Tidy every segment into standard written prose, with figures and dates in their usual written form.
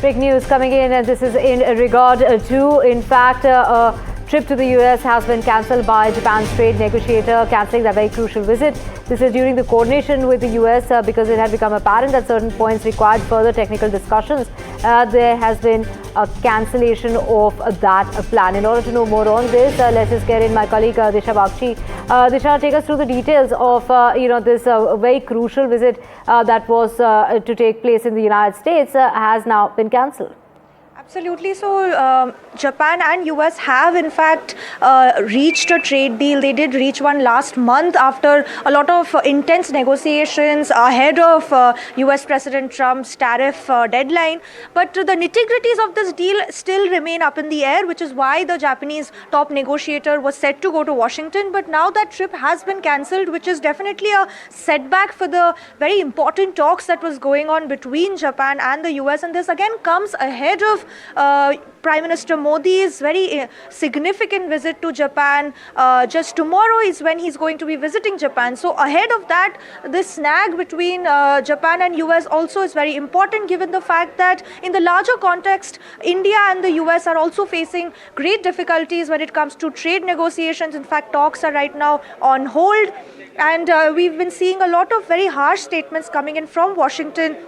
Break news coming in, and this is in regard to, in fact, a trip to the US has been cancelled by Japan's trade negotiator, cancelling that very crucial visit. This is during the coordination with the US because it had become apparent that certain points required further technical discussions. There has been a cancellation of that plan. In order to know more on this, let's just get in my colleague Disha Bagchi. Disha, take us through the details of this very crucial visit that was to take place in the United States has now been cancelled. Absolutely. So Japan and US have in fact reached a trade deal. They did reach one last month after a lot of intense negotiations ahead of US President Trump's tariff deadline. But the nitty-gritties of this deal still remain up in the air, which is why the Japanese top negotiator was set to go to Washington. But now that trip has been cancelled, which is definitely a setback for the very important talks that was going on between Japan and the US. And this again comes ahead of Prime Minister Modi's very significant visit to Japan. Just tomorrow is when he's going to be visiting Japan. So ahead of that, this snag between Japan and US also is very important, given the fact that in the larger context, India and the US are also facing great difficulties when it comes to trade negotiations. In fact, talks are right now on hold. And we've been seeing a lot of very harsh statements coming in from Washington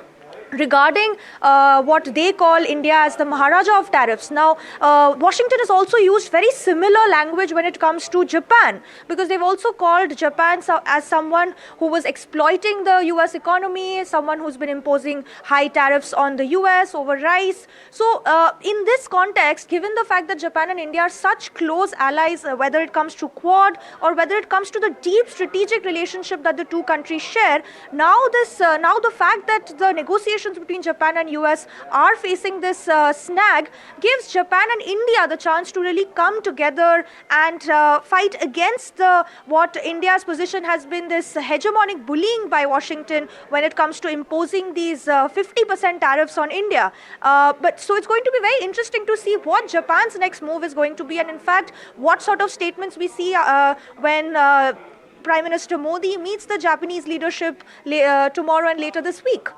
regarding what they call India as the Maharaja of tariffs. Now, Washington has also used very similar language when it comes to Japan, because they've also called Japan as someone who was exploiting the US economy, someone who's been imposing high tariffs on the US over rice. So, in this context, given the fact that Japan and India are such close allies, whether it comes to Quad or whether it comes to the deep strategic relationship that the two countries share, now the fact that the negotiations between Japan and US are facing this snag gives Japan and India the chance to really come together and fight against what India's position has been, this hegemonic bullying by Washington when it comes to imposing these 50% tariffs on India. But so it's going to be very interesting to see what Japan's next move is going to be, and in fact what sort of statements we see when Prime Minister Modi meets the Japanese leadership tomorrow and later this week.